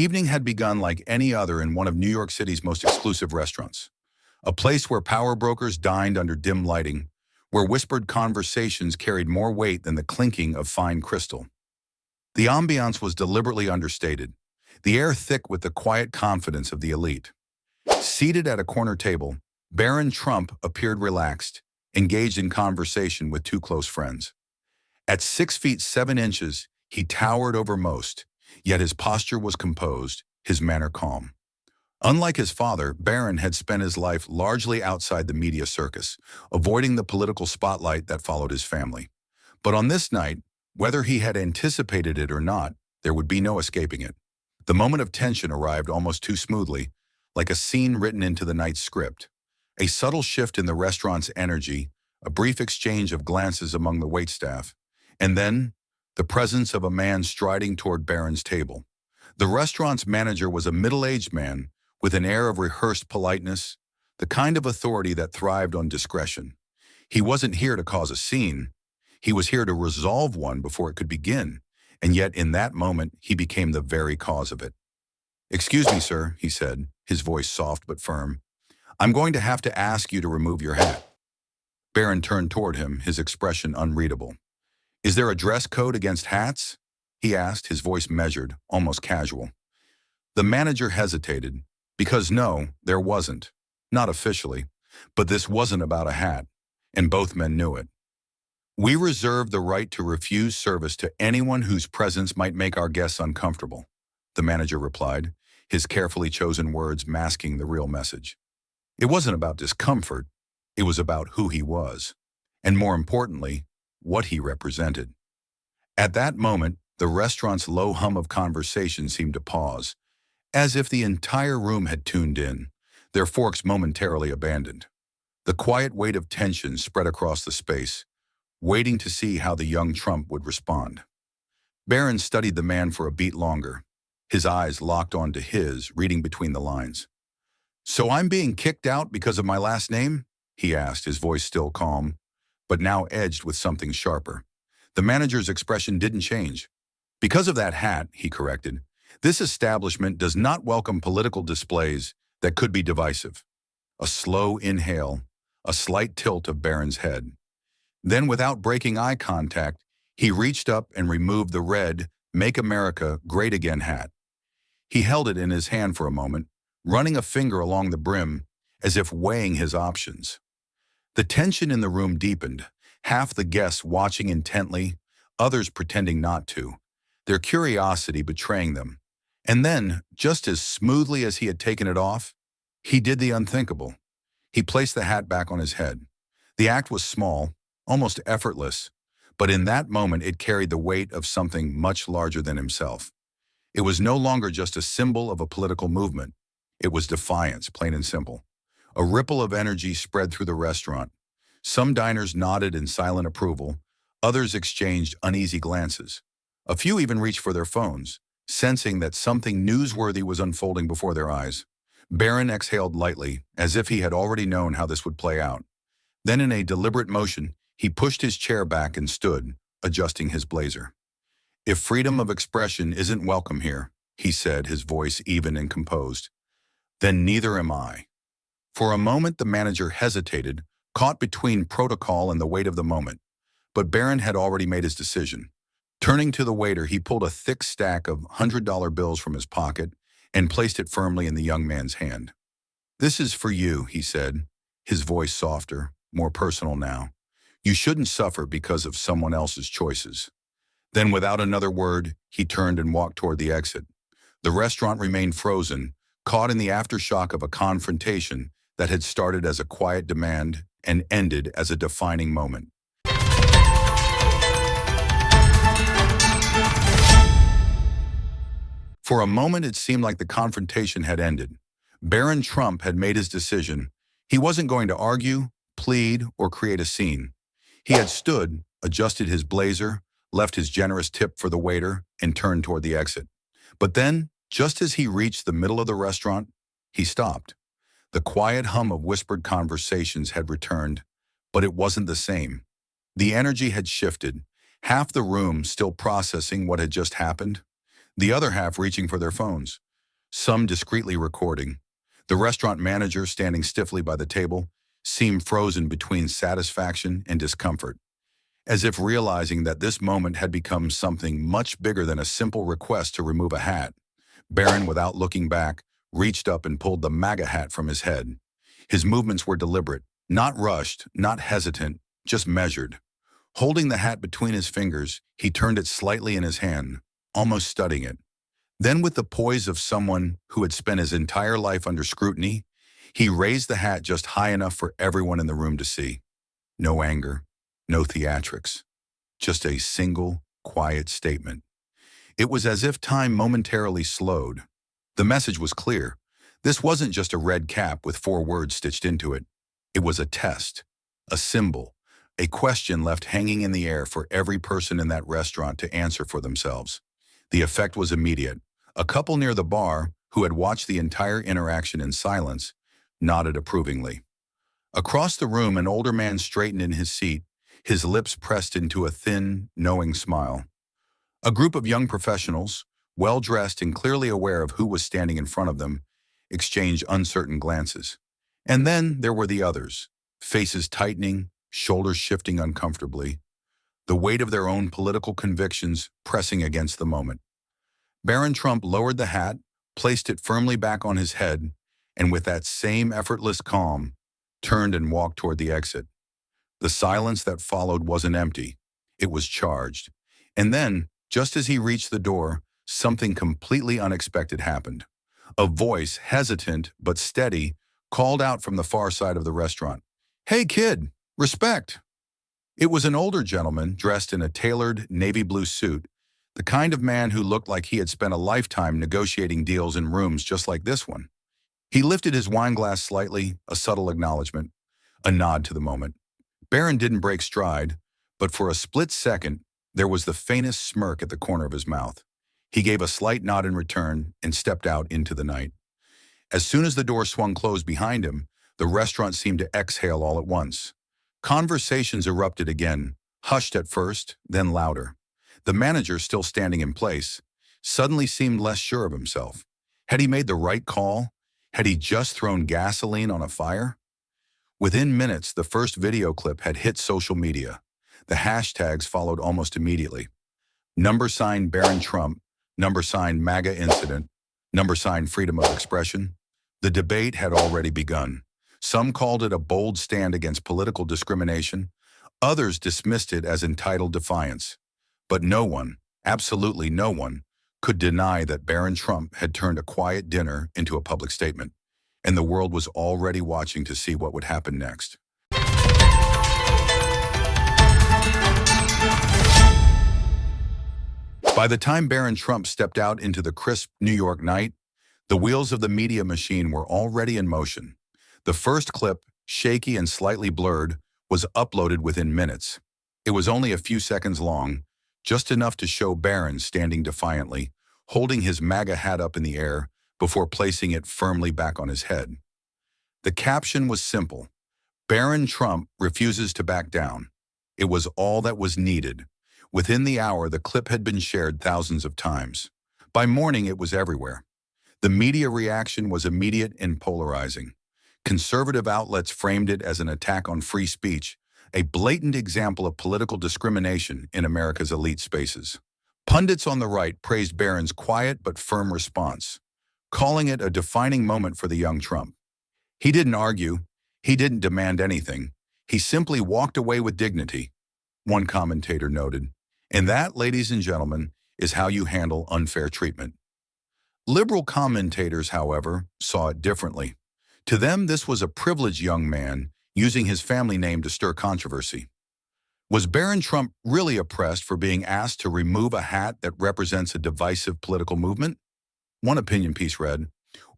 evening had begun like any other in one of New York City's most exclusive restaurants, a place where power brokers dined under dim lighting, where whispered conversations carried more weight than the clinking of fine crystal. The ambiance was deliberately understated, the air thick with the quiet confidence of the elite. Seated at a corner table, Barron Trump appeared relaxed, engaged in conversation with two close friends. At 6 feet 7 inches, he towered over most, yet his posture was composed, his manner calm. Unlike his father, Barron had spent his life largely outside the media circus, avoiding the political spotlight that followed his family. But on this night, whether he had anticipated it or not, there would be no escaping it. The moment of tension arrived almost too smoothly, like a scene written into the night's script. A subtle shift in the restaurant's energy, a brief exchange of glances among the waitstaff, and then the presence of a man striding toward Barron's table. The restaurant's manager was a middle-aged man with an air of rehearsed politeness, the kind of authority that thrived on discretion. He wasn't here to cause a scene. He was here to resolve one before it could begin, and yet in that moment he became the very cause of it. "Excuse me, sir," he said, his voice soft but firm. "I'm going to have to ask you to remove your hat." Barron turned toward him, his expression unreadable. "Is there a dress code against hats?" he asked, his voice measured, almost casual. The manager hesitated, because no, there wasn't. Not officially. But this wasn't about a hat, and both men knew it. "We reserve the right to refuse service to anyone whose presence might make our guests uncomfortable," the manager replied, his carefully chosen words masking the real message. It wasn't about discomfort, it was about who he was, and more importantly, what he represented. At that moment, the restaurant's low hum of conversation seemed to pause, as if the entire room had tuned in, their forks momentarily abandoned. The quiet weight of tension spread across the space, waiting to see how the young Trump would respond. Barron studied the man for a beat longer, his eyes locked onto his, reading between the lines. "So I'm being kicked out because of my last name?" he asked, his voice still calm, but now edged with something sharper. The manager's expression didn't change. "Because of that hat," he corrected. "This establishment does not welcome political displays that could be divisive." A slow inhale, a slight tilt of Barron's head. Then, without breaking eye contact, he reached up and removed the red "Make America Great Again" hat. He held it in his hand for a moment, running a finger along the brim as if weighing his options. The tension in the room deepened, half the guests watching intently, others pretending not to, their curiosity betraying them. And then, just as smoothly as he had taken it off, he did the unthinkable. He placed the hat back on his head. The act was small, almost effortless, but in that moment it carried the weight of something much larger than himself. It was no longer just a symbol of a political movement. It was defiance, plain and simple. A ripple of energy spread through the restaurant. Some diners nodded in silent approval, others exchanged uneasy glances. A few even reached for their phones, sensing that something newsworthy was unfolding before their eyes. Barron exhaled lightly, as if he had already known how this would play out. Then, in a deliberate motion, he pushed his chair back and stood, adjusting his blazer. "If freedom of expression isn't welcome here," he said, his voice even and composed, "then neither am I." For a moment, the manager hesitated, caught between protocol and the weight of the moment. But Barron had already made his decision. Turning to the waiter, he pulled a thick stack of $100 bills from his pocket and placed it firmly in the young man's hand. "This is for you," he said, his voice softer, more personal now. "You shouldn't suffer because of someone else's choices." Then, without another word, he turned and walked toward the exit. The restaurant remained frozen, caught in the aftershock of a confrontation that had started as a quiet demand and ended as a defining moment. For a moment, it seemed like the confrontation had ended. Barron Trump had made his decision. He wasn't going to argue, plead, or create a scene. He had stood, adjusted his blazer, left his generous tip for the waiter, and turned toward the exit. But then, just as he reached the middle of the restaurant, he stopped. The quiet hum of whispered conversations had returned, but it wasn't the same. The energy had shifted, half the room still processing what had just happened, the other half reaching for their phones. some discreetly recording. The restaurant manager, standing stiffly by the table, seemed frozen between satisfaction and discomfort, as if realizing that this moment had become something much bigger than a simple request to remove a hat. Barron, without looking back, reached up and pulled the MAGA hat from his head. His movements were deliberate, not rushed, not hesitant, just measured. Holding the hat between his fingers, he turned it slightly in his hand, almost studying it. Then, with the poise of someone who had spent his entire life under scrutiny, he raised the hat just high enough for everyone in the room to see. No anger, no theatrics, just a single, quiet statement. It was as if time momentarily slowed. The message was clear. This wasn't just a red cap with 4 words stitched into it. It was a test, a symbol, a question left hanging in the air for every person in that restaurant to answer for themselves. The effect was immediate. A couple near the bar, who had watched the entire interaction in silence, nodded approvingly. Across the room, an older man straightened in his seat, his lips pressed into a thin, knowing smile. A group of young professionals, well-dressed and clearly aware of who was standing in front of them, exchanged uncertain glances. And then there were the others, faces tightening, shoulders shifting uncomfortably, the weight of their own political convictions pressing against the moment. Barron Trump lowered the hat, placed it firmly back on his head, and with that same effortless calm, turned and walked toward the exit. The silence that followed wasn't empty. It was charged. And then, just as he reached the door, something completely unexpected happened. A voice, hesitant but steady, called out from the far side of the restaurant, "Hey kid, respect!" It was an older gentleman dressed in a tailored navy blue suit, the kind of man who looked like he had spent a lifetime negotiating deals in rooms just like this one. He lifted his wine glass slightly, a subtle acknowledgement, a nod to the moment. Barron didn't break stride, but for a split second, there was the faintest smirk at the corner of his mouth. He gave a slight nod in return and stepped out into the night. As soon as the door swung closed behind him, the restaurant seemed to exhale all at once. Conversations erupted again, hushed at first, then louder. The manager, still standing in place, suddenly seemed less sure of himself. Had he made the right call? Had he just thrown gasoline on a fire? Within minutes, the first video clip had hit social media. The hashtags followed almost immediately. #, Barron Trump, #, MAGA incident, #, freedom of expression. The debate had already begun. Some called it a bold stand against political discrimination. Others dismissed it as entitled defiance. But no one, absolutely no one, could deny that Barron Trump had turned a quiet dinner into a public statement, and the world was already watching to see what would happen next. By the time Barron Trump stepped out into the crisp New York night, the wheels of the media machine were already in motion. The first clip, shaky and slightly blurred, was uploaded within minutes. It was only a few seconds long, just enough to show Barron standing defiantly, holding his MAGA hat up in the air before placing it firmly back on his head. The caption was simple: "Barron Trump refuses to back down." It was all that was needed. Within the hour, the clip had been shared thousands of times. By morning, it was everywhere. The media reaction was immediate and polarizing. Conservative outlets framed it as an attack on free speech, a blatant example of political discrimination in America's elite spaces. Pundits on the right praised Barron's quiet but firm response, calling it a defining moment for the young Trump. He didn't argue. He didn't demand anything. He simply walked away with dignity, one commentator noted. And that, ladies and gentlemen, is how you handle unfair treatment. Liberal commentators, however, saw it differently. To them, this was a privileged young man using his family name to stir controversy. Was Barron Trump really oppressed for being asked to remove a hat that represents a divisive political movement? One opinion piece read,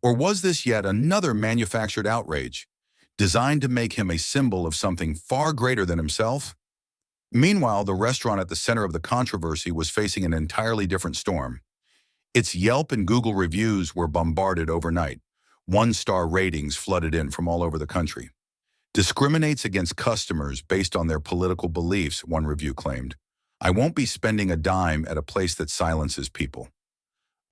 or was this yet another manufactured outrage, designed to make him a symbol of something far greater than himself? Meanwhile, the restaurant at the center of the controversy was facing an entirely different storm. Its Yelp and Google reviews were bombarded overnight. One-star ratings flooded in from all over the country. "Discriminates against customers based on their political beliefs," one review claimed. "I won't be spending a dime at a place that silences people."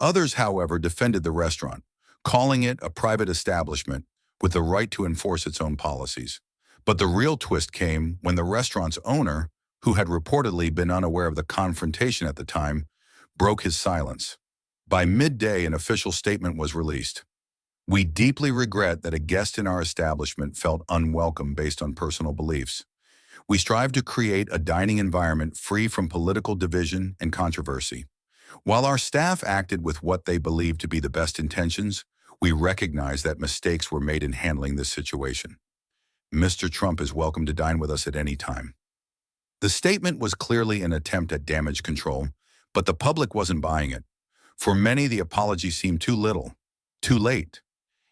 Others, however, defended the restaurant, calling it a private establishment with the right to enforce its own policies. But the real twist came when the restaurant's owner, who had reportedly been unaware of the confrontation at the time, broke his silence. By midday, an official statement was released. "We deeply regret that a guest in our establishment felt unwelcome based on personal beliefs. We strive to create a dining environment free from political division and controversy. While our staff acted with what they believed to be the best intentions, we recognize that mistakes were made in handling this situation. Mr. Trump is welcome to dine with us at any time." The statement was clearly an attempt at damage control, but the public wasn't buying it. For many, the apology seemed too little, too late.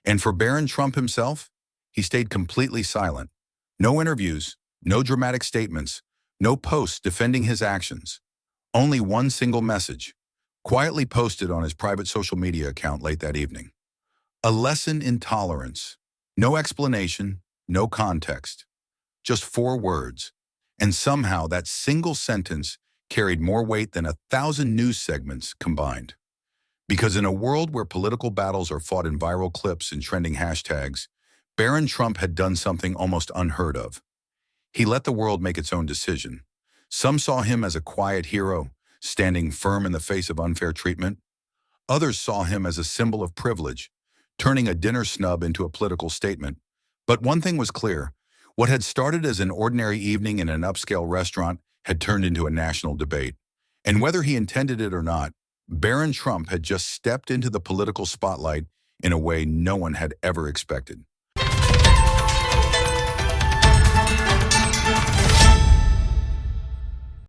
And for Barron Trump himself, he stayed completely silent. No interviews, no dramatic statements, no posts defending his actions. Only one single message, quietly posted on his private social media account late that evening. A lesson in tolerance. No explanation, no context. Just 4 words. And somehow that single sentence carried more weight than 1,000 news segments combined. Because in a world where political battles are fought in viral clips and trending hashtags, Barron Trump had done something almost unheard of. He let the world make its own decision. Some saw him as a quiet hero, standing firm in the face of unfair treatment. Others saw him as a symbol of privilege, turning a dinner snub into a political statement. But one thing was clear: what had started as an ordinary evening in an upscale restaurant had turned into a national debate. And whether he intended it or not, Barron Trump had just stepped into the political spotlight in a way no one had ever expected.